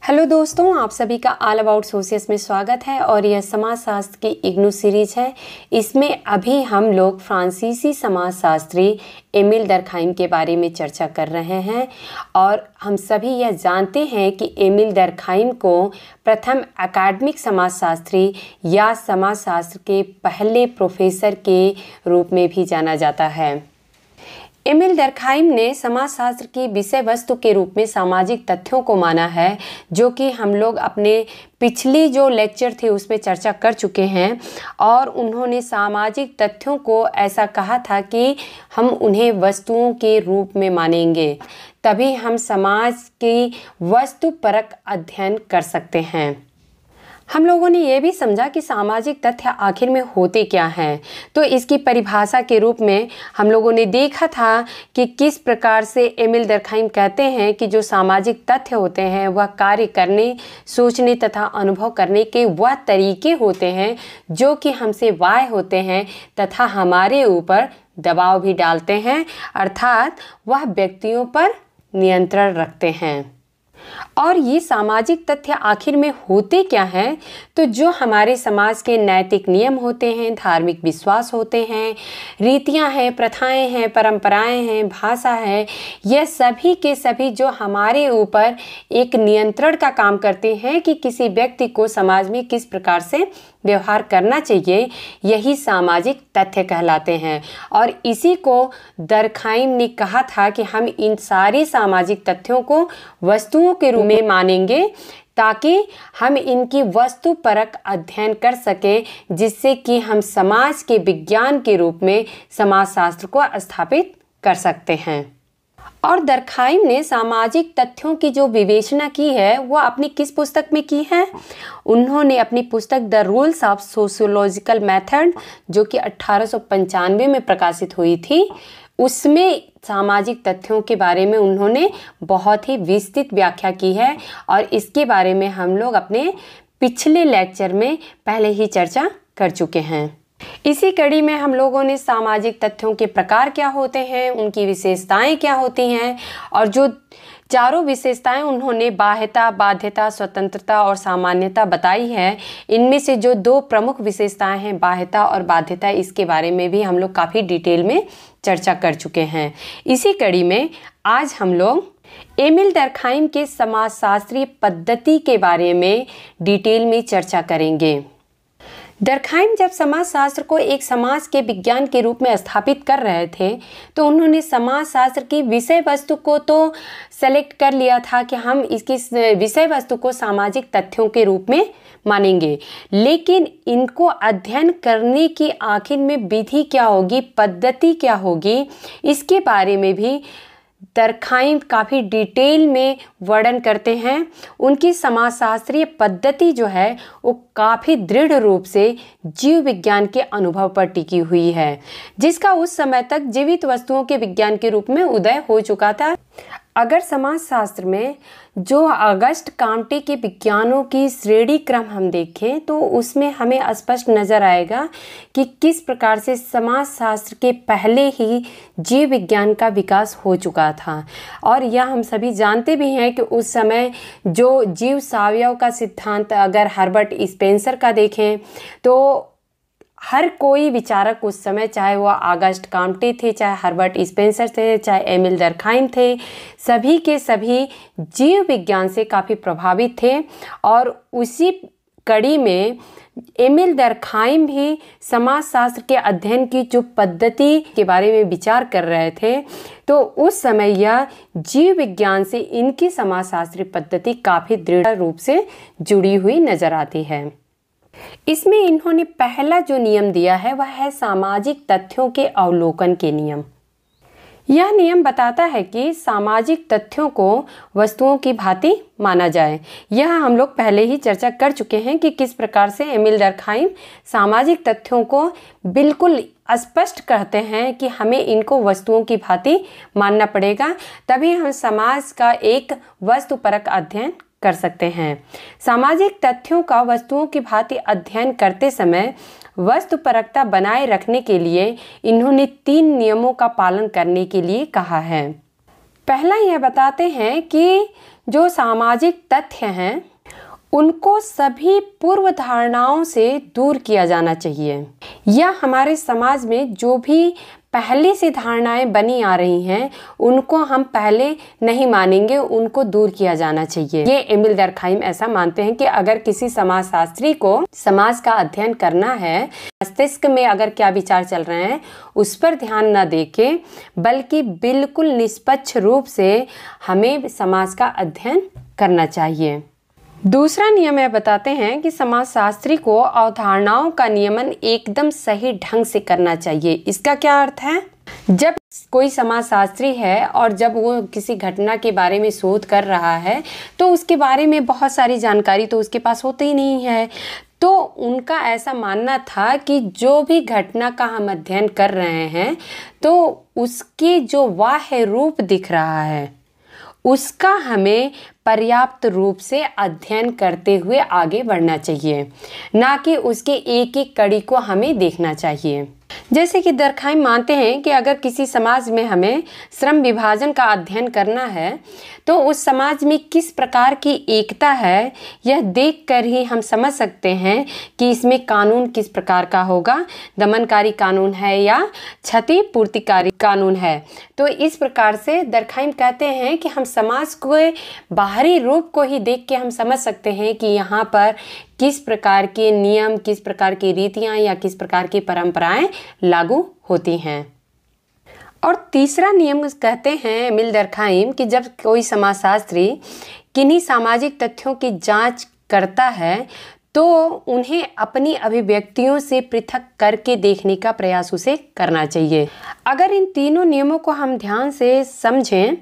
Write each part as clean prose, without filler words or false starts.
Hello दोस्तों, आप सभी का ऑल अबाउट सोशियस में स्वागत है और यह समाजशास्त्र की इग्नू सीरीज है। इसमें अभी हम लोग फ्रांसीसी समाजशास्त्री एमिल डर्कहाइम के बारे में चर्चा कर रहे हैं और हम सभी यह जानते हैं कि एमिल डर्कहाइम को प्रथम अकादमिक समाजशास्त्री या समाजशास्त्र के पहले प्रोफेसर के रूप में भी जाना जाता है। एमिल डर्कहाइम ने समाजशास्त्र की विषय वस्तु के रूप में सामाजिक तथ्यों को माना है, जो कि हम लोग अपने पिछली जो लेक्चर थे उसमें चर्चा कर चुके हैं। और उन्होंने सामाजिक तथ्यों को ऐसा कहा था कि हम उन्हें वस्तुओं के रूप में मानेंगे, तभी हम समाज की वस्तुपरक अध्ययन कर सकते हैं। हम लोगों ने यह भी समझा कि सामाजिक तथ्य आखिर में होते क्या हैं। तो इसकी परिभाषा के रूप में हम लोगों ने देखा था कि किस प्रकार से एमिल डर्कहाइम कहते हैं कि जो सामाजिक तथ्य होते हैं वह कार्य करने, सोचने तथा अनुभव करने के वह तरीके होते हैं जो कि हमसे बाह्य होते हैं तथा हमारे ऊपर दबाव भी डालते हैं, अर्थात वह व्यक्तियों पर नियंत्रण रखते हैं। और ये सामाजिक तथ्य आखिर में होते क्या हैं? तो जो हमारे समाज के नैतिक नियम होते हैं, धार्मिक विश्वास होते हैं, रीतियां हैं, प्रथाएं हैं, परंपराएं हैं, भाषा है, यह सभी के सभी जो हमारे ऊपर एक नियंत्रण का काम करते हैं कि किसी व्यक्ति को समाज में किस प्रकार से व्यवहार करना चाहिए, यही सामाजिक तथ्य कहलाते हैं। और इसी को डर्कहाइम ने कहा था कि हम इन सारे सामाजिक तथ्यों को वस्तुओं के रूप में मानेंगे ताकि हम इनकी वस्तुपरक अध्ययन कर सकें, जिससे कि हम समाज के विज्ञान के रूप में समाजशास्त्र को स्थापित कर सकते हैं। और डर्कहाइम ने सामाजिक तथ्यों की जो विवेचना की है वह अपनी किस पुस्तक में की है? उन्होंने अपनी पुस्तक the rules of sociological method, जो कि 1895 में प्रकाशित हुई थी, उसमें सामाजिक तथ्यों के बारे में उन्होंने बहुत ही विस्तृत व्याख्या की है। और इसके बारे में हम लोग अपने पिछले लेक्चर में पहले ही चर्चा कर चुके हैं। इसी कड़ी में हम लोगों ने सामाजिक तथ्यों के प्रकार क्या होते हैं, उनकी विशेषताएं क्या होती हैं, और जो चारों विशेषताएं उन्होंने बाह्यता, बाध्यता, स्वतंत्रता और सामान्यता बताई है, इनमें से जो दो प्रमुख विशेषताएं हैं बाह्यता और बाध्यता, इसके बारे में भी हम लोग काफ़ी डिटेल में चर्चा कर चुके हैं। इसी कड़ी में आज हम लोग एमिल डर्कहाइम के समाजशास्त्रीय पद्धति के बारे में डिटेल में चर्चा करेंगे। डर्कहाइम जब समाजशास्त्र को एक समाज के विज्ञान के रूप में स्थापित कर रहे थे तो उन्होंने समाजशास्त्र की विषय वस्तु को तो सेलेक्ट कर लिया था कि हम इसकी विषय वस्तु को सामाजिक तथ्यों के रूप में मानेंगे, लेकिन इनको अध्ययन करने की आखिर में विधि क्या होगी, पद्धति क्या होगी, इसके बारे में भी डर्कहाइम काफ़ी डिटेल में वर्णन करते हैं। उनकी समाजशास्त्रीय पद्धति जो है वो काफ़ी दृढ़ रूप से जीव विज्ञान के अनुभव पर टिकी हुई है, जिसका उस समय तक जीवित वस्तुओं के विज्ञान के रूप में उदय हो चुका था। अगर समाजशास्त्र में जो ऑगस्ट काम्टे के विज्ञानों की श्रेणी क्रम हम देखें तो उसमें हमें स्पष्ट नज़र आएगा कि किस प्रकार से समाजशास्त्र के पहले ही जीव विज्ञान का विकास हो चुका था। और यह हम सभी जानते भी हैं कि उस समय जो जीव सावयव का सिद्धांत अगर हर्बर्ट स्पेंसर का देखें तो हर कोई विचारक उस समय, चाहे वह ऑगस्ट काम्टे थे, चाहे हर्बर्ट स्पेंसर थे, चाहे एमिल डर्कहाइम थे, सभी के सभी जीव विज्ञान से काफ़ी प्रभावित थे। और उसी कड़ी में एमिल डर्कहाइम भी समाजशास्त्र के अध्ययन की जो पद्धति के बारे में विचार कर रहे थे, तो उस समय यह जीव विज्ञान से इनकी समाजशास्त्रीय पद्धति काफ़ी दृढ़ रूप से जुड़ी हुई नजर आती है। इसमें इन्होंने पहला जो नियम दिया है वह है सामाजिक तथ्यों के अवलोकन के नियम। यह नियम बताता है कि सामाजिक तथ्यों को वस्तुओं की भांति माना जाए। यह हम लोग पहले ही चर्चा कर चुके हैं कि किस प्रकार से एमिल डर्कहाइम सामाजिक तथ्यों को बिल्कुल स्पष्ट कहते हैं कि हमें इनको वस्तुओं की भांति मानना पड़ेगा, तभी हम समाज का एक वस्तुपरक अध्ययन कर सकते हैं। सामाजिक तथ्यों का वस्तुओं की भांति अध्ययन करते समय वस्तुपरकता बनाए रखने के लिए इन्होंने 3 नियमों का पालन करने के लिए कहा है। पहला यह बताते हैं कि जो सामाजिक तथ्य हैं उनको सभी पूर्व धारणाओं से दूर किया जाना चाहिए, या हमारे समाज में जो भी पहले से धारणाएं बनी आ रही हैं उनको हम पहले नहीं मानेंगे, उनको दूर किया जाना चाहिए। ये एमिल डर्कहाइम ऐसा मानते हैं कि अगर किसी समाजशास्त्री को समाज का अध्ययन करना है, मस्तिष्क में अगर क्या विचार चल रहे हैं उस पर ध्यान न देके, बल्कि बिल्कुल निष्पक्ष रूप से हमें समाज का अध्ययन करना चाहिए। दूसरा नियम यह बताते हैं कि समाजशास्त्री को अवधारणाओं का नियमन एकदम सही ढंग से करना चाहिए। इसका क्या अर्थ है? जब कोई समाजशास्त्री है और जब वो किसी घटना के बारे में शोध कर रहा है तो उसके बारे में बहुत सारी जानकारी तो उसके पास होती ही नहीं है। तो उनका ऐसा मानना था कि जो भी घटना का हम अध्ययन कर रहे हैं तो उसके जो बाह्य रूप दिख रहा है उसका हमें पर्याप्त रूप से अध्ययन करते हुए आगे बढ़ना चाहिए, ना कि उसके एक एक कड़ी को हमें देखना चाहिए। जैसे कि डर्कहाइम मानते हैं कि अगर किसी समाज में हमें श्रम विभाजन का अध्ययन करना है तो उस समाज में किस प्रकार की एकता है यह देखकर ही हम समझ सकते हैं कि इसमें कानून किस प्रकार का होगा, दमनकारी कानून है या क्षतिपूर्तिकारी कानून है। तो इस प्रकार से डर्कहाइम कहते हैं कि हम समाज के बाहरी रूप को ही देख के हम समझ सकते हैं कि यहाँ पर किस प्रकार के नियम, किस प्रकार की रीतियाँ या किस प्रकार की परंपराएं लागू होती हैं। और तीसरा नियम कहते हैं एमिल डर्कहाइम कि जब कोई समाजशास्त्री किन्हीं सामाजिक तथ्यों की जांच करता है तो उन्हें अपनी अभिव्यक्तियों से पृथक करके देखने का प्रयास उसे करना चाहिए। अगर इन तीनों नियमों को हम ध्यान से समझें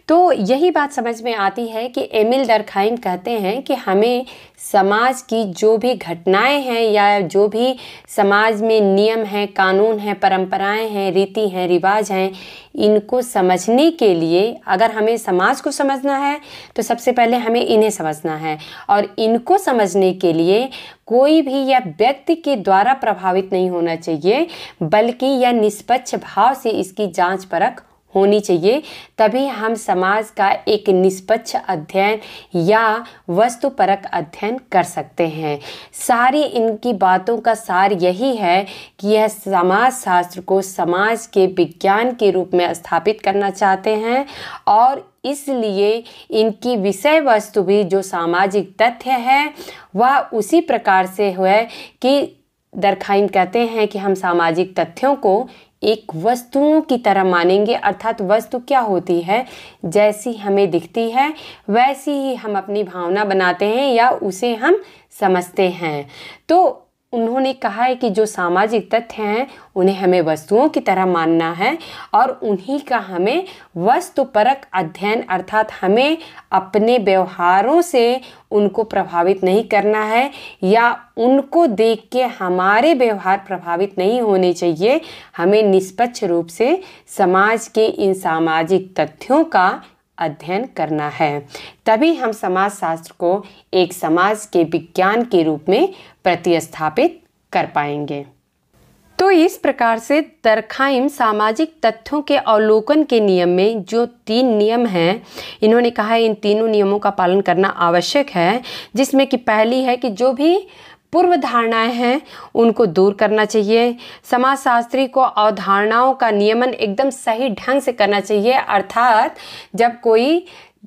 तो यही बात समझ में आती है कि एमिल डर्कहाइम कहते हैं कि हमें समाज की जो भी घटनाएं हैं या जो भी समाज में नियम हैं, कानून हैं, परंपराएं हैं, रीति हैं, रिवाज हैं, इनको समझने के लिए अगर हमें समाज को समझना है तो सबसे पहले हमें इन्हें समझना है। और इनको समझने के लिए कोई भी या व्यक्ति के द्वारा प्रभावित नहीं होना चाहिए, बल्कि यह निष्पक्ष भाव से इसकी जांच परख होनी चाहिए। तभी हम समाज का एक निष्पक्ष अध्ययन या वस्तुपरक अध्ययन कर सकते हैं। सारी इनकी बातों का सार यही है कि यह समाजशास्त्र को समाज के विज्ञान के रूप में स्थापित करना चाहते हैं और इसलिए इनकी विषय वस्तु भी जो सामाजिक तथ्य है वह उसी प्रकार से है कि डर्कहाइम कहते हैं कि हम सामाजिक तथ्यों को एक वस्तुओं की तरह मानेंगे। अर्थात वस्तु क्या होती है, जैसी हमें दिखती है वैसी ही हम अपनी भावना बनाते हैं या उसे हम समझते हैं। तो उन्होंने कहा है कि जो सामाजिक तथ्य हैं उन्हें हमें वस्तुओं की तरह मानना है और उन्हीं का हमें वस्तुपरक अध्ययन, अर्थात हमें अपने व्यवहारों से उनको प्रभावित नहीं करना है या उनको देख के हमारे व्यवहार प्रभावित नहीं होने चाहिए। हमें निष्पक्ष रूप से समाज के इन सामाजिक तथ्यों का अध्ययन करना है। तभी हम समाजशास्त्र को एक समाज के विज्ञान के रूप में प्रतिस्थापित कर पाएंगे। तो इस प्रकार से डर्कहाइम सामाजिक तथ्यों के अवलोकन के नियम में जो 3 नियम हैं, इन्होंने कहा है इन तीनों नियमों का पालन करना आवश्यक है, जिसमें कि पहली है कि जो भी पूर्व धारणाएं हैं उनको दूर करना चाहिए। समाजशास्त्री को अवधारणाओं का नियमन एकदम सही ढंग से करना चाहिए। अर्थात जब कोई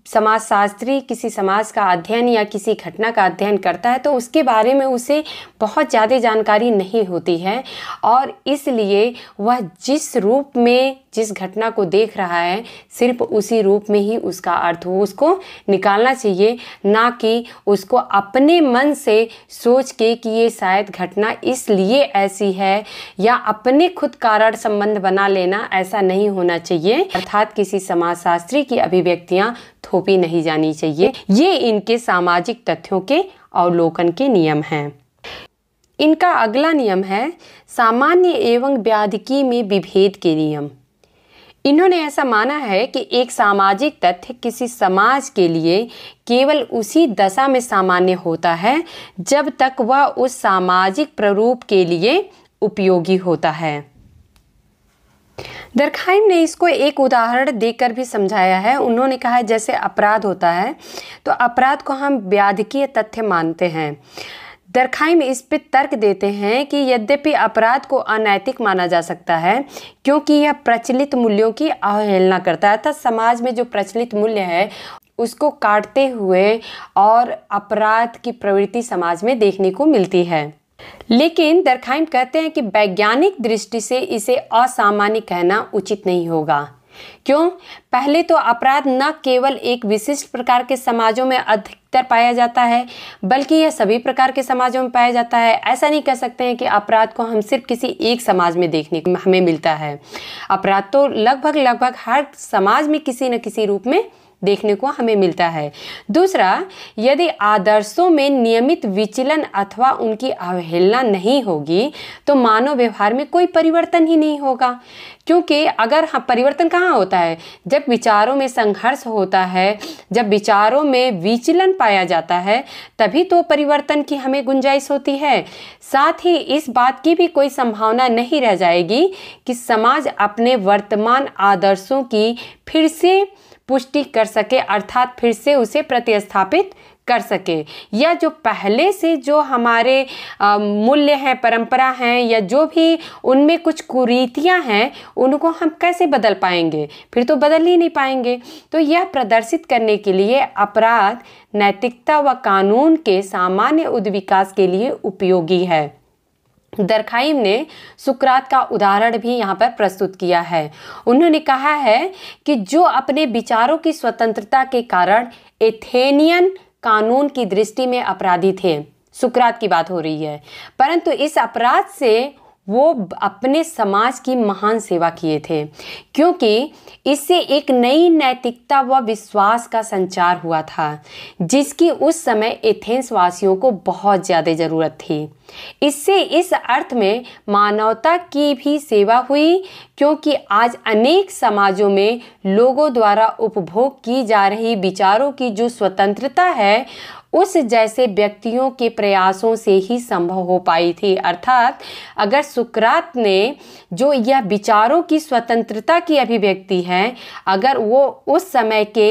समाजशास्त्री किसी समाज का अध्ययन या किसी घटना का अध्ययन करता है तो उसके बारे में उसे बहुत ज़्यादा जानकारी नहीं होती है और इसलिए वह जिस रूप में जिस घटना को देख रहा है सिर्फ उसी रूप में ही उसका अर्थ हो उसको निकालना चाहिए, ना कि उसको अपने मन से सोच के कि ये शायद घटना इसलिए ऐसी है या अपने खुद कारण संबंध बना लेना, ऐसा नहीं होना चाहिए। अर्थात किसी समाजशास्त्री की अभिव्यक्तियाँ थोपी नहीं जानी चाहिए। ये इनके सामाजिक तथ्यों के अवलोकन के नियम हैं। इनका अगला नियम है सामान्य एवं व्याधिकी में विभेद के नियम। इन्होंने ऐसा माना है कि एक सामाजिक तथ्य किसी समाज के लिए केवल उसी दशा में सामान्य होता है जब तक वह उस सामाजिक प्ररूप के लिए उपयोगी होता है। दरखाइम ने इसको एक उदाहरण देकर भी समझाया है। उन्होंने कहा है जैसे अपराध होता है तो अपराध को हम व्याधिकीय तथ्य मानते हैं। दरखाइम इस पे तर्क देते हैं कि यद्यपि अपराध को अनैतिक माना जा सकता है क्योंकि यह प्रचलित मूल्यों की अवहेलना करता है, अर्थात समाज में जो प्रचलित मूल्य है उसको काटते हुए और अपराध की प्रवृत्ति समाज में देखने को मिलती है। लेकिन दरखाइम कहते हैं कि वैज्ञानिक दृष्टि से इसे असामान्य कहना उचित नहीं होगा। क्यों? पहले तो अपराध न केवल एक विशिष्ट प्रकार के समाजों में अधिकतर पाया जाता है बल्कि यह सभी प्रकार के समाजों में पाया जाता है। ऐसा नहीं कह सकते हैं कि अपराध को हम सिर्फ किसी एक समाज में देखने को हमें मिलता है। अपराध तो लगभग हर समाज में किसी न किसी रूप में देखने को हमें मिलता है। दूसरा, यदि आदर्शों में नियमित विचलन अथवा उनकी अवहेलना नहीं होगी तो मानव व्यवहार में कोई परिवर्तन ही नहीं होगा। क्योंकि अगर परिवर्तन कहाँ होता है? जब विचारों में संघर्ष होता है, जब विचारों में विचलन पाया जाता है, तभी तो परिवर्तन की हमें गुंजाइश होती है। साथ ही इस बात की भी कोई संभावना नहीं रह जाएगी कि समाज अपने वर्तमान आदर्शों की फिर से पुष्टि कर सके, अर्थात फिर से उसे प्रतिस्थापित कर सके, या जो पहले से जो हमारे मूल्य हैं, परंपरा हैं, या जो भी उनमें कुछ कुरीतियां हैं उनको हम कैसे बदल पाएंगे? फिर तो बदल ही नहीं पाएंगे। तो यह प्रदर्शित करने के लिए अपराध नैतिकता व कानून के सामान्य उद्विकास के लिए उपयोगी है। दरखाइम ने सुकरात का उदाहरण भी यहाँ पर प्रस्तुत किया है। उन्होंने कहा है कि जो अपने विचारों की स्वतंत्रता के कारण एथेनियन कानून की दृष्टि में अपराधी थे, सुकरात की बात हो रही है, परंतु इस अपराध से वो अपने समाज की महान सेवा किए थे, क्योंकि इससे एक नई नैतिकता व विश्वास का संचार हुआ था जिसकी उस समय एथेंस वासियों को बहुत ज़्यादा ज़रूरत थी। इससे इस अर्थ में मानवता की भी सेवा हुई, क्योंकि आज अनेक समाजों में लोगों द्वारा उपभोग की जा रही विचारों की जो स्वतंत्रता है उस जैसे व्यक्तियों के प्रयासों से ही संभव हो पाई थी। अर्थात अगर सुकरात ने जो यह विचारों की स्वतंत्रता की अभिव्यक्ति है, अगर वो उस समय के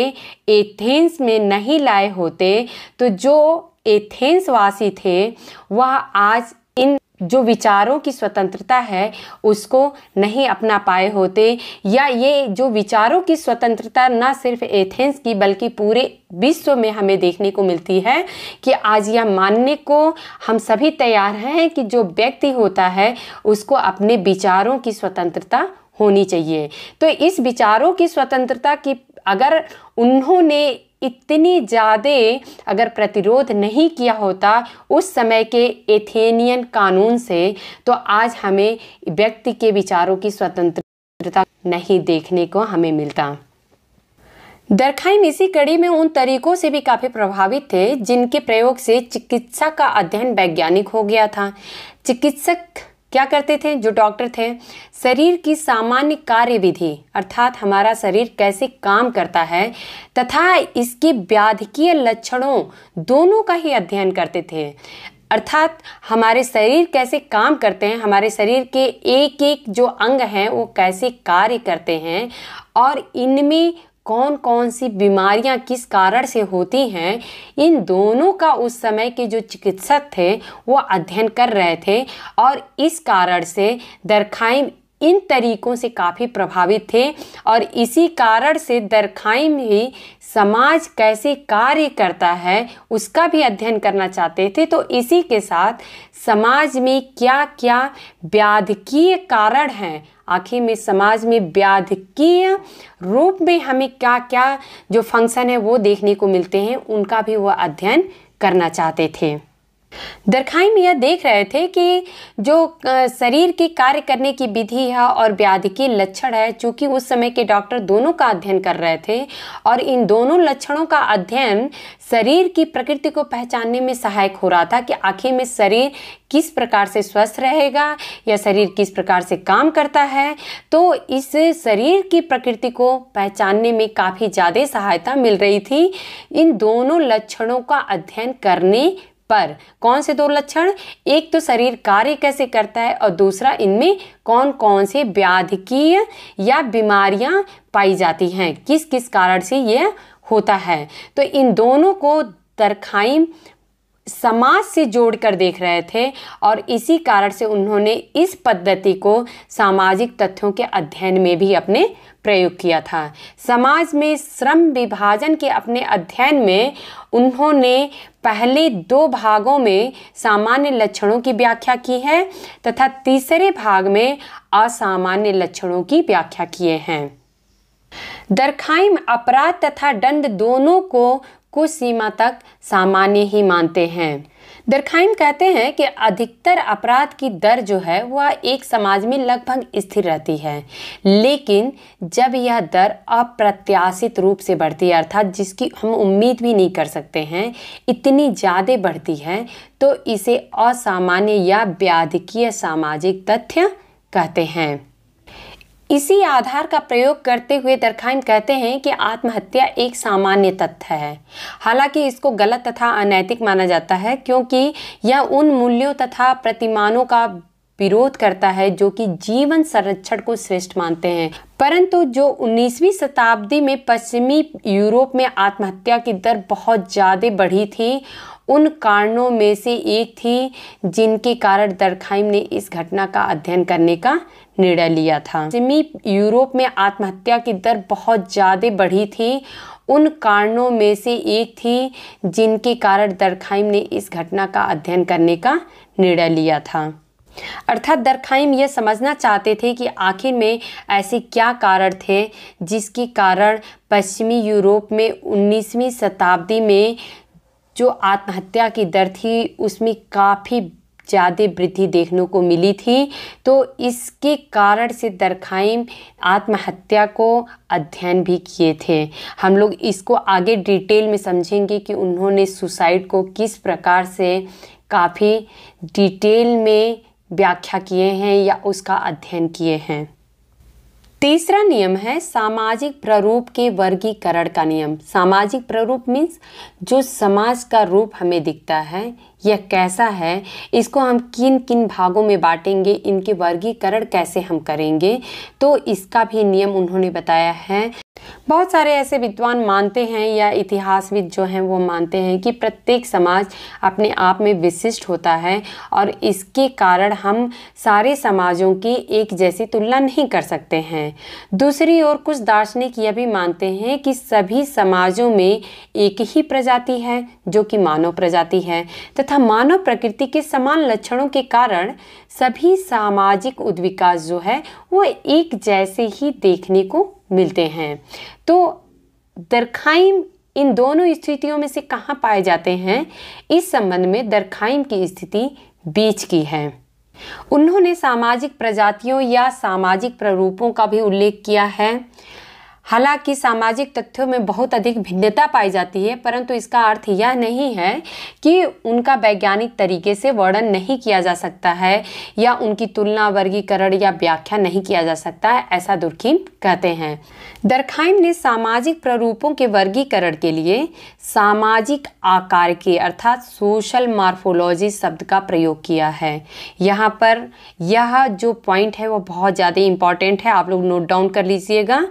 एथेंस में नहीं लाए होते तो जो एथेंस वासी थे वह आज इन जो विचारों की स्वतंत्रता है उसको नहीं अपना पाए होते, या ये जो विचारों की स्वतंत्रता न सिर्फ एथेंस की बल्कि पूरे विश्व में हमें देखने को मिलती है कि आज यह मानने को हम सभी तैयार हैं कि जो व्यक्ति होता है उसको अपने विचारों की स्वतंत्रता होनी चाहिए। तो इस विचारों की स्वतंत्रता की अगर उन्होंने इतनी ज़्यादा अगर प्रतिरोध नहीं किया होता उस समय के एथेनियन कानून से, तो आज हमें व्यक्ति के विचारों की स्वतंत्रता नहीं देखने को हमें मिलता। दरखाइम इसी कड़ी में उन तरीकों से भी काफ़ी प्रभावित थे जिनके प्रयोग से चिकित्सा का अध्ययन वैज्ञानिक हो गया था। चिकित्सक क्या करते थे? जो डॉक्टर थे, शरीर की सामान्य कार्यविधि अर्थात हमारा शरीर कैसे काम करता है तथा इसके व्याधिकीय लक्षणों दोनों का ही अध्ययन करते थे। अर्थात हमारे शरीर कैसे काम करते हैं, हमारे शरीर के एक एक जो अंग हैं वो कैसे कार्य करते हैं और इनमें कौन कौन सी बीमारियां किस कारण से होती हैं, इन दोनों का उस समय के जो चिकित्सक थे वो अध्ययन कर रहे थे। और इस कारण से दरखाइम इन तरीकों से काफ़ी प्रभावित थे और इसी कारण से दरखाइम ही समाज कैसे कार्य करता है उसका भी अध्ययन करना चाहते थे। तो इसी के साथ समाज में क्या क्या व्याधिकीय कारण हैं, आखिर में समाज में व्याधिकीय रूप में हमें क्या क्या जो फंक्शन है वो देखने को मिलते हैं, उनका भी वह अध्ययन करना चाहते थे। दरखाइम यह देख रहे थे कि जो शरीर के कार्य करने की विधि है और व्याधि के लक्षण है, चूँकि उस समय के डॉक्टर दोनों का अध्ययन कर रहे थे और इन दोनों लक्षणों का अध्ययन शरीर की प्रकृति को पहचानने में सहायक हो रहा था कि आखिर में शरीर किस प्रकार से स्वस्थ रहेगा या शरीर किस प्रकार से काम करता है। तो इस शरीर की प्रकृति को पहचानने में काफ़ी ज़्यादा सहायता मिल रही थी इन दोनों लक्षणों का अध्ययन करने पर कौन से दो लक्षण, एक तो शरीर कार्य कैसे करता है और दूसरा इनमें कौन कौन से व्याधिकीय या बीमारियां पाई जाती हैं, किस किस कारण से यह होता है। तो इन दोनों को दर्खाइम समाज से जोड़कर देख रहे थे और इसी कारण से उन्होंने इस पद्धति को सामाजिक तथ्यों के अध्ययन में भी अपने प्रयोग किया था। समाज में श्रम विभाजन के अपने अध्ययन में उन्होंने पहले 2 भागों में सामान्य लक्षणों की व्याख्या की है तथा तीसरे भाग में असामान्य लक्षणों की व्याख्या किए हैं। दर्खाइम अपराध तथा दंड दोनों को कुछ सीमा तक सामान्य ही मानते हैं। दर्खाइम कहते हैं कि अधिकतर अपराध की दर जो है वह एक समाज में लगभग स्थिर रहती है, लेकिन जब यह दर अप्रत्याशित रूप से बढ़ती है, अर्थात जिसकी हम उम्मीद भी नहीं कर सकते हैं, इतनी ज़्यादा बढ़ती है, तो इसे असामान्य या व्याधिकीय सामाजिक तथ्य कहते हैं। इसी आधार का प्रयोग करते हुए दर्खाइम कहते हैं कि आत्महत्या एक सामान्य तथ्य है। हालांकि इसको गलत तथा अनैतिक माना जाता है, क्योंकि यह उन मूल्यों तथा प्रतिमानों का विरोध करता है जो कि जीवन संरक्षण को श्रेष्ठ मानते हैं। परंतु जो 19वीं शताब्दी में पश्चिमी यूरोप में आत्महत्या की दर बहुत ज़्यादा बढ़ी थी, उन कारणों में से एक थी जिनके कारण दर्खाइम ने इस घटना का अध्ययन करने का निर्णय लिया था। पश्चिमी यूरोप में आत्महत्या की दर बहुत ज़्यादा बढ़ी थी, उन कारणों में से एक थी जिनके कारण दर्खाइम ने इस घटना का अध्ययन करने का निर्णय लिया था। अर्थात दर्खाइम यह समझना चाहते थे कि आखिर में ऐसे क्या कारण थे जिसके कारण पश्चिमी यूरोप में 19वीं शताब्दी में जो आत्महत्या की दर थी उसमें काफ़ी ज़्यादा वृद्धि देखने को मिली थी। तो इसके कारण से दर्खाइम आत्महत्या को अध्ययन भी किए थे। हम लोग इसको आगे डिटेल में समझेंगे कि उन्होंने सुसाइड को किस प्रकार से काफ़ी डिटेल में व्याख्या किए हैं या उसका अध्ययन किए हैं। तीसरा नियम है सामाजिक प्ररूप के वर्गीकरण का नियम। सामाजिक प्ररूप मीन्स जो समाज का रूप हमें दिखता है यह कैसा है, इसको हम किन किन भागों में बांटेंगे, इनके वर्गीकरण कैसे हम करेंगे, तो इसका भी नियम उन्होंने बताया है। बहुत सारे ऐसे विद्वान मानते हैं या इतिहासविद जो हैं वो मानते हैं कि प्रत्येक समाज अपने आप में विशिष्ट होता है और इसके कारण हम सारे समाजों की एक जैसी तुलना नहीं कर सकते हैं। दूसरी ओर कुछ दार्शनिक यह भी मानते हैं कि सभी समाजों में एक ही प्रजाति है जो कि मानव प्रजाति है तथा मानव प्रकृति के समान लक्षणों के कारण सभी सामाजिक उद्विकास जो है वो एक जैसे ही देखने को मिलते हैं। तो दर्खाइम इन दोनों स्थितियों में से कहाँ पाए जाते हैं, इस संबंध में दर्खाइम की स्थिति बीच की है। उन्होंने सामाजिक प्रजातियों या सामाजिक प्ररूपों का भी उल्लेख किया है। हालांकि सामाजिक तथ्यों में बहुत अधिक भिन्नता पाई जाती है, परंतु इसका अर्थ यह नहीं है कि उनका वैज्ञानिक तरीके से वर्णन नहीं किया जा सकता है या उनकी तुलना, वर्गीकरण या व्याख्या नहीं किया जा सकता है, ऐसा दुर्खीम कहते हैं। दर्खाइम ने सामाजिक प्ररूपों के वर्गीकरण के लिए सामाजिक आकार के अर्थात सोशल मॉर्फोलॉजी शब्द का प्रयोग किया है। यहाँ पर यह जो पॉइंट है वो बहुत ज़्यादा इम्पॉर्टेंट है, आप लोग नोट डाउन कर लीजिएगा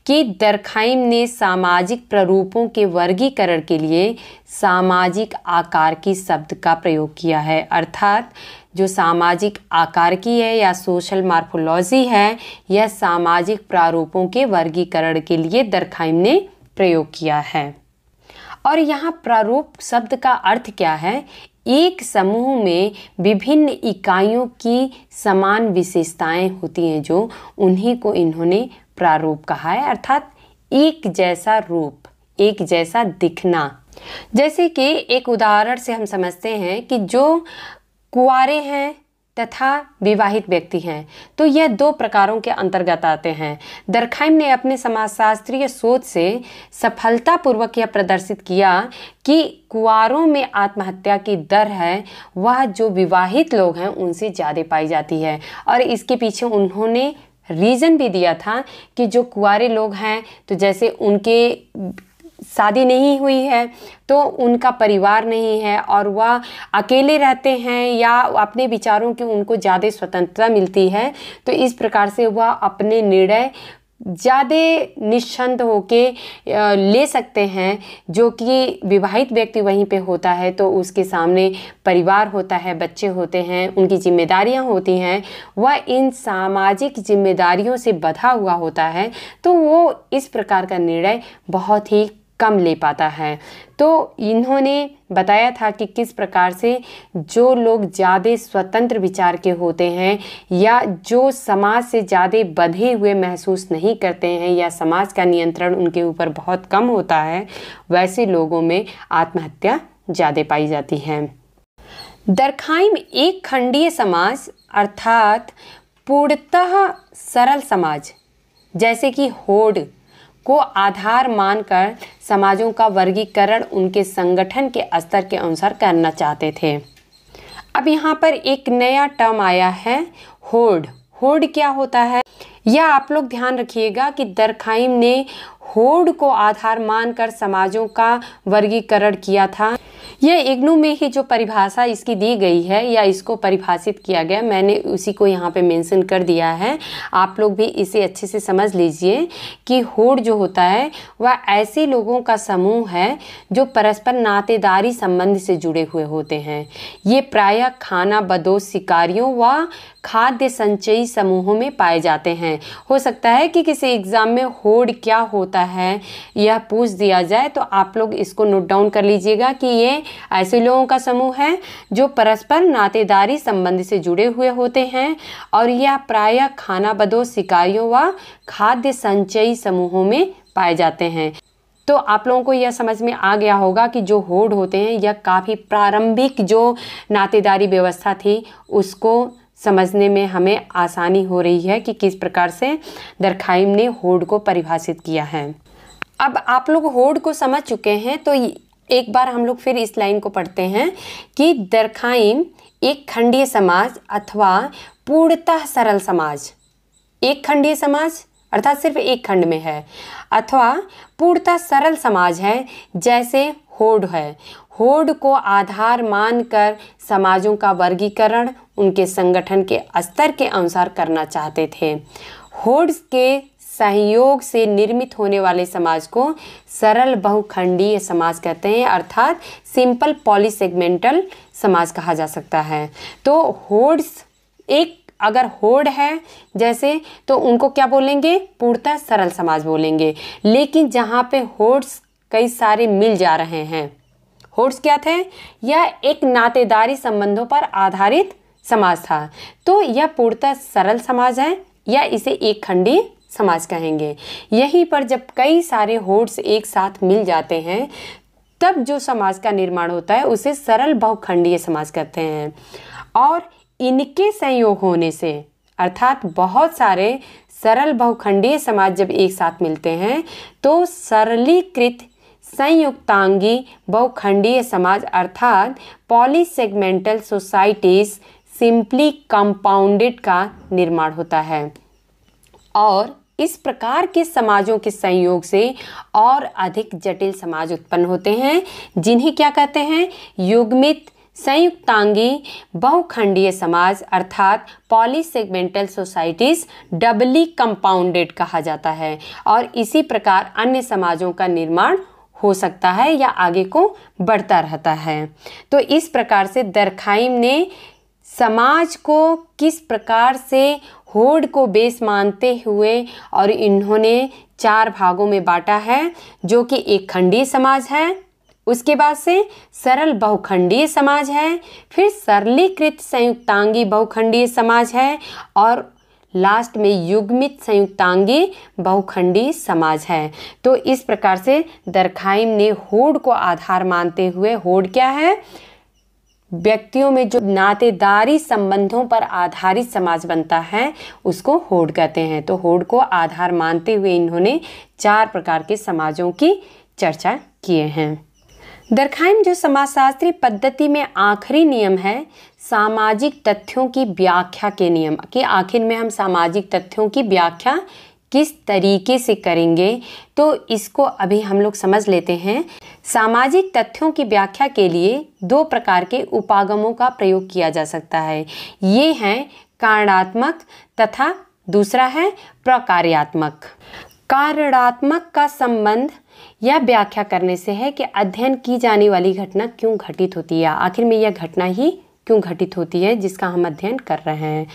कि दर्खाइम ने सामाजिक प्ररूपों के वर्गीकरण के लिए सामाजिक आकार की शब्द का प्रयोग किया है। अर्थात जो सामाजिक आकार की है या सोशल मॉर्फोलॉजी है, यह सामाजिक प्रारूपों के वर्गीकरण के लिए दर्खाइम ने प्रयोग किया है। और यहाँ प्रारूप शब्द का अर्थ क्या है? एक समूह में विभिन्न इकाइयों की समान विशेषताएं होती हैं जो उन्हीं को इन्होंने प्रारूप कहा है, अर्थात एक जैसा रूप, एक जैसा दिखना। जैसे कि एक उदाहरण से हम समझते हैं कि जो कुंवारे हैं तथा विवाहित व्यक्ति हैं, तो यह 2 प्रकारों के अंतर्गत आते हैं। दर्खाइम ने अपने समाजशास्त्रीय शोध से सफलतापूर्वक यह प्रदर्शित किया कि कुंवारों में आत्महत्या की दर है वह जो विवाहित लोग हैं उनसे ज़्यादा पाई जाती है। और इसके पीछे उन्होंने रीज़न भी दिया था कि जो कुंवारे लोग हैं तो जैसे उनके शादी नहीं हुई है तो उनका परिवार नहीं है और वह अकेले रहते हैं या अपने विचारों की उनको ज़्यादा स्वतंत्रता मिलती है, तो इस प्रकार से वह अपने निर्णय ज़्यादा निश्चिंत होके ले सकते हैं। जो कि विवाहित व्यक्ति वहीं पे होता है तो उसके सामने परिवार होता है, बच्चे होते हैं, उनकी जिम्मेदारियां होती हैं, वह इन सामाजिक जिम्मेदारियों से बंधा हुआ होता है, तो वो इस प्रकार का निर्णय बहुत ही कम ले पाता है। तो इन्होंने बताया था कि किस प्रकार से जो लोग ज़्यादा स्वतंत्र विचार के होते हैं या जो समाज से ज़्यादा बंधे हुए महसूस नहीं करते हैं या समाज का नियंत्रण उनके ऊपर बहुत कम होता है, वैसे लोगों में आत्महत्या ज़्यादा पाई जाती है। दरखाइम एक खंडीय समाज अर्थात पूर्णतः सरल समाज जैसे कि होड़ को आधार मानकर समाजों का वर्गीकरण उनके संगठन के स्तर के अनुसार करना चाहते थे। अब यहाँ पर एक नया टर्म आया है, होड़। होड़ क्या होता है यह आप लोग ध्यान रखिएगा कि दरखाइम ने होड़ को आधार मानकर समाजों का वर्गीकरण किया था। यह इग्नू में ही जो परिभाषा इसकी दी गई है या इसको परिभाषित किया गया, मैंने उसी को यहाँ पे मेंशन कर दिया है। आप लोग भी इसे अच्छे से समझ लीजिए कि होड़ जो होता है वह ऐसे लोगों का समूह है जो परस्पर नातेदारी संबंध से जुड़े हुए होते हैं। ये प्रायः खाना बदोश शिकारियों व खाद्य संचयी समूहों में पाए जाते हैं। हो सकता है कि किसी एग्ज़ाम में होड़ क्या होता है यह पूछ दिया जाए, तो आप लोग इसको नोट डाउन कर लीजिएगा कि ये ऐसे लोगों का समूह है जो परस्पर नातेदारी संबंध से जुड़े हुए होते हैं और यह प्रायः खाना बदोश शिकारियों व खाद्य संचयी समूहों में पाए जाते हैं। तो आप लोगों को यह समझ में आ गया होगा कि जो होड़ होते हैं यह काफ़ी प्रारंभिक जो नातेदारी व्यवस्था थी उसको समझने में हमें आसानी हो रही है कि किस प्रकार से दरखाइम ने होड़ को परिभाषित किया है। अब आप लोग होड़ को समझ चुके हैं तो एक बार हम लोग फिर इस लाइन को पढ़ते हैं कि दरखाइम एक खंडीय समाज अथवा पूर्णतः सरल समाज, एक खंडीय समाज अर्थात सिर्फ एक खंड में है, अथवा पूर्णतः सरल समाज है जैसे होड़ है। होड़ को आधार मानकर समाजों का वर्गीकरण उनके संगठन के स्तर के अनुसार करना चाहते थे। होड़ के सहयोग से निर्मित होने वाले समाज को सरल बहुखंडीय समाज कहते हैं अर्थात सिंपल पॉलीसेगमेंटल समाज कहा जा सकता है। तो होड़ एक अगर होड़ है जैसे तो उनको क्या बोलेंगे, पूर्णतः सरल समाज बोलेंगे। लेकिन जहाँ पे होड़्स कई सारे मिल जा रहे हैं, होड़्स क्या थे, यह एक नातेदारी संबंधों पर आधारित समाज था, तो यह पूर्णतः सरल समाज है या इसे एक खंडीय समाज कहेंगे। यहीं पर जब कई सारे होड़्स एक साथ मिल जाते हैं तब जो समाज का निर्माण होता है उसे सरल बहुखंडीय समाज कहते हैं। और इनके संयोग होने से अर्थात बहुत सारे सरल बहुखंडीय समाज जब एक साथ मिलते हैं तो सरलीकृत संयुक्तांगी बहुखंडीय समाज अर्थात पॉलीसेगमेंटल सोसाइटीज सिंपली कंपाउंडेड का निर्माण होता है। और इस प्रकार के समाजों के संयोग से और अधिक जटिल समाज उत्पन्न होते हैं जिन्हें क्या कहते हैं, युग्मित संयुक्तांगी बहुखंडीय समाज अर्थात पॉलीसेगमेंटल सोसाइटीज डबली कंपाउंडेड कहा जाता है। और इसी प्रकार अन्य समाजों का निर्माण हो सकता है या आगे को बढ़ता रहता है। तो इस प्रकार से दरखाइम ने समाज को किस प्रकार से होड़ को बेस मानते हुए और इन्होंने 4 भागों में बांटा है, जो कि एक खंडीय समाज है, उसके बाद से सरल बहुखंडीय समाज है, फिर सरलीकृत संयुक्तांगी बहुखंडीय समाज है और लास्ट में युग्मित संयुक्तांगी बहुखंडीय समाज है। तो इस प्रकार से दरखाइम ने होड़ को आधार मानते हुए, होड़ क्या है, व्यक्तियों में जो नातेदारी संबंधों पर आधारित समाज बनता है उसको होड़ कहते हैं। तो होड़ को आधार मानते हुए इन्होंने 4 प्रकार के समाजों की चर्चा किए हैं। दरखाइम जो समाजशास्त्री पद्धति में आखिरी नियम है सामाजिक तथ्यों की व्याख्या के नियम, कि आखिर में हम सामाजिक तथ्यों की व्याख्या किस तरीके से करेंगे, तो इसको अभी हम लोग समझ लेते हैं। सामाजिक तथ्यों की व्याख्या के लिए दो प्रकार के उपागमों का प्रयोग किया जा सकता है। ये हैं कारणात्मक तथा दूसरा है प्रकार्यात्मक। कारणात्मक का संबंध यह व्याख्या करने से है कि अध्ययन की जाने वाली घटना क्यों घटित होती है, आखिर में यह घटना ही क्यों घटित होती है जिसका हम अध्ययन कर रहे हैं।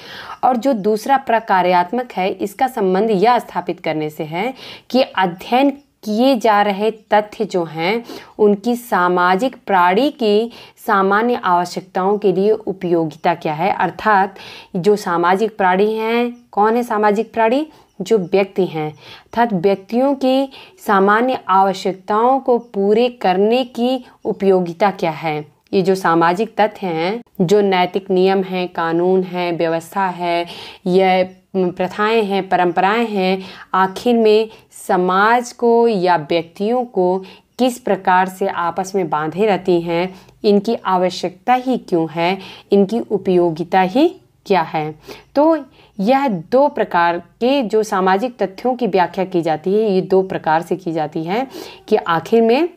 और जो दूसरा प्रकार्यात्मक है, इसका संबंध यह स्थापित करने से है कि अध्ययन किए जा रहे तथ्य जो हैं उनकी सामाजिक प्राणी की सामान्य आवश्यकताओं के लिए उपयोगिता क्या है। अर्थात जो सामाजिक प्राणी हैं, कौन है सामाजिक प्राणी? जो व्यक्ति हैं, अर्थात व्यक्तियों की सामान्य आवश्यकताओं को पूरे करने की उपयोगिता क्या है। ये जो सामाजिक तथ्य हैं, जो नैतिक नियम हैं, कानून हैं, व्यवस्था है, यह प्रथाएं हैं, परंपराएं हैं, आखिर में समाज को या व्यक्तियों को किस प्रकार से आपस में बांधे रहती हैं, इनकी आवश्यकता ही क्यों है, इनकी उपयोगिता ही क्या है। तो यह दो प्रकार के जो सामाजिक तथ्यों की व्याख्या की जाती है, ये दो प्रकार से की जाती है कि आखिर में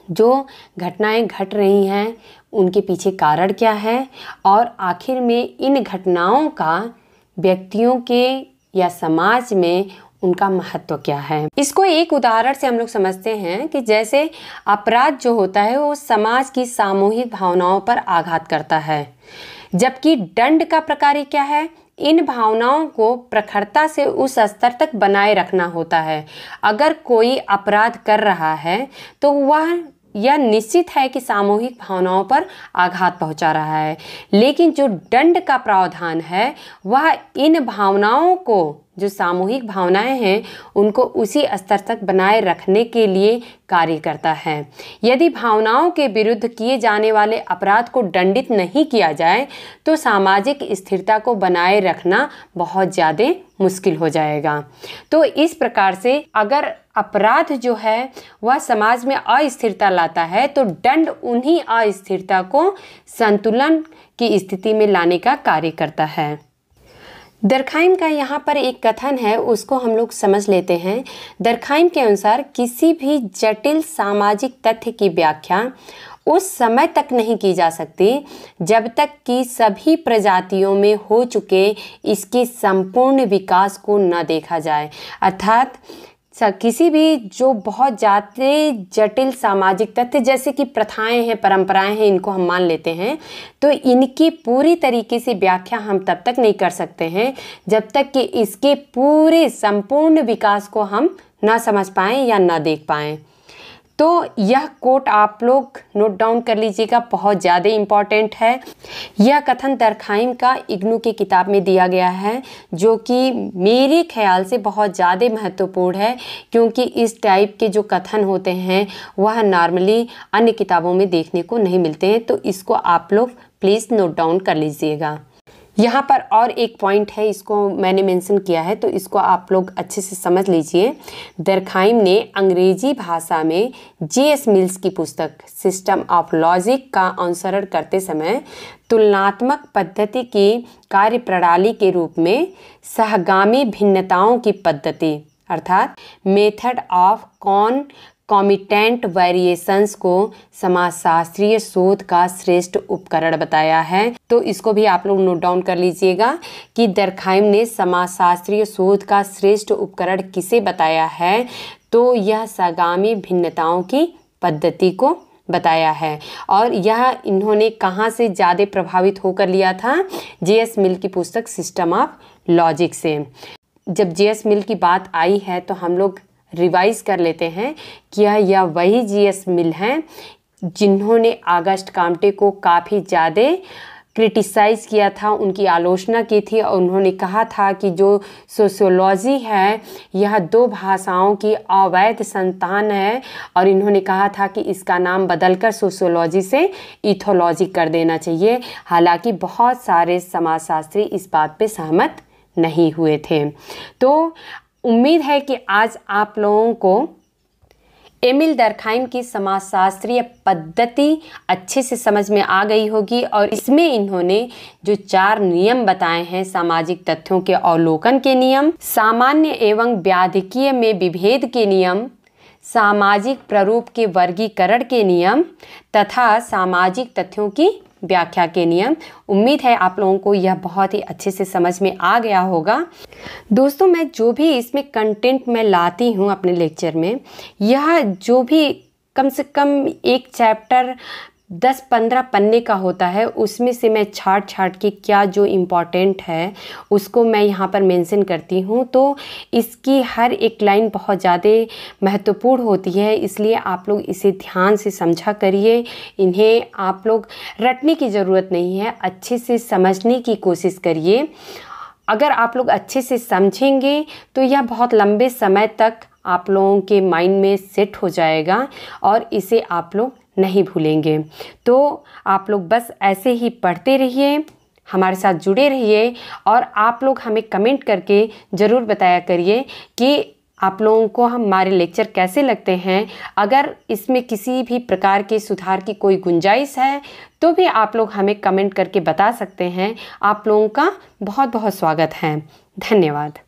जो घटनाएं घट रही हैं उनके पीछे कारण क्या है और आखिर में इन घटनाओं का व्यक्तियों के या समाज में उनका महत्व क्या है। इसको एक उदाहरण से हम लोग समझते हैं कि जैसे अपराध जो होता है वो समाज की सामूहिक भावनाओं पर आघात करता है, जबकि दंड का प्रकार क्या है? इन भावनाओं को प्रखरता से उस स्तर तक बनाए रखना होता है। अगर कोई अपराध कर रहा है तो यह निश्चित है कि सामूहिक भावनाओं पर आघात पहुंचा रहा है, लेकिन जो दंड का प्रावधान है वह इन भावनाओं को, जो सामूहिक भावनाएं हैं, उनको उसी स्तर तक बनाए रखने के लिए कार्य करता है। यदि भावनाओं के विरुद्ध किए जाने वाले अपराध को दंडित नहीं किया जाए तो सामाजिक स्थिरता को बनाए रखना बहुत ज़्यादा मुश्किल हो जाएगा। तो इस प्रकार से अगर अपराध जो है वह समाज में अस्थिरता लाता है तो दंड उन्हीं अस्थिरता को संतुलन की स्थिति में लाने का कार्य करता है। दरखाइम का यहाँ पर एक कथन है, उसको हम लोग समझ लेते हैं। दरखाइम के अनुसार किसी भी जटिल सामाजिक तथ्य की व्याख्या उस समय तक नहीं की जा सकती जब तक कि सभी प्रजातियों में हो चुके इसके संपूर्ण विकास को न देखा जाए। अर्थात किसी भी जो बहुत ज़्यादा जटिल सामाजिक तथ्य जैसे कि प्रथाएं हैं, परंपराएं हैं, इनको हम मान लेते हैं, तो इनकी पूरी तरीके से व्याख्या हम तब तक नहीं कर सकते हैं जब तक कि इसके पूरे संपूर्ण विकास को हम ना समझ पाएँ या ना देख पाएँ। तो यह कोट आप लोग नोट डाउन कर लीजिएगा, बहुत ज़्यादा इम्पॉर्टेंट है। यह कथन दरखाइम का इग्नू की किताब में दिया गया है, जो कि मेरे ख्याल से बहुत ज़्यादा महत्वपूर्ण है, क्योंकि इस टाइप के जो कथन होते हैं वह नॉर्मली अन्य किताबों में देखने को नहीं मिलते हैं। तो इसको आप लोग प्लीज़ नोट डाउन कर लीजिएगा। यहाँ पर और एक पॉइंट है, इसको मैंने मेंशन किया है, तो इसको आप लोग अच्छे से समझ लीजिए। दरखाइम ने अंग्रेजी भाषा में J.S. मिल्स की पुस्तक सिस्टम ऑफ लॉजिक का अनुसरण करते समय तुलनात्मक पद्धति की कार्यप्रणाली के रूप में सहगामी भिन्नताओं की पद्धति अर्थात मेथड ऑफ कॉमिटेंट वेरिएशंस को समाजशास्त्रीय शोध का श्रेष्ठ उपकरण बताया है। तो इसको भी आप लोग नोट डाउन कर लीजिएगा कि दरखाइम ने समाजशास्त्रीय शोध का श्रेष्ठ उपकरण किसे बताया है, तो यह सहगामी भिन्नताओं की पद्धति को बताया है। और यह इन्होंने कहाँ से ज़्यादा प्रभावित होकर लिया था? J.S. मिल की पुस्तक सिस्टम ऑफ लॉजिक से। जब J.S. मिल की बात आई है तो हम लोग रिवाइज कर लेते हैं कि यह वही J.S. मिल हैं जिन्होंने ऑगस्ट कॉम्टे को काफ़ी ज़्यादा क्रिटिसाइज़ किया था, उनकी आलोचना की थी और उन्होंने कहा था कि जो सोशियोलॉजी है यह दो भाषाओं की अवैध संतान है, और इन्होंने कहा था कि इसका नाम बदलकर सोशियोलॉजी से इथोलॉजी कर देना चाहिए। हालांकि बहुत सारे समाजशास्त्री इस बात पे सहमत नहीं हुए थे। तो उम्मीद है कि आज आप लोगों को एमिल डर्कहाइम की समाजशास्त्रीय पद्धति अच्छे से समझ में आ गई होगी और इसमें इन्होंने जो 4 नियम बताए हैं, सामाजिक तथ्यों के अवलोकन के नियम, सामान्य एवं व्याधिकीय में विभेद के नियम, सामाजिक प्रारूप के वर्गीकरण के नियम तथा सामाजिक तथ्यों की व्याख्या के नियम। उम्मीद है आप लोगों को यह बहुत ही अच्छे से समझ में आ गया होगा। दोस्तों, मैं जो भी इसमें कंटेंट मैं लाती हूँ अपने लेक्चर में, यह जो भी कम से कम एक चैप्टर 10-15 पन्ने का होता है, उसमें से मैं छाट के क्या जो इम्पॉर्टेंट है उसको मैं यहाँ पर मेंशन करती हूँ। तो इसकी हर एक लाइन बहुत ज़्यादा महत्वपूर्ण होती है, इसलिए आप लोग इसे ध्यान से समझा करिए। इन्हें आप लोग रटने की ज़रूरत नहीं है, अच्छे से समझने की कोशिश करिए। अगर आप लोग अच्छे से समझेंगे तो यह बहुत लंबे समय तक आप लोगों के माइंड में सेट हो जाएगा और इसे आप लोग नहीं भूलेंगे। तो आप लोग बस ऐसे ही पढ़ते रहिए, हमारे साथ जुड़े रहिए और आप लोग हमें कमेंट करके ज़रूर बताया करिए कि आप लोगों को हमारे लेक्चर कैसे लगते हैं। अगर इसमें किसी भी प्रकार के सुधार की कोई गुंजाइश है तो भी आप लोग हमें कमेंट करके बता सकते हैं। आप लोगों का बहुत बहुत स्वागत है। धन्यवाद।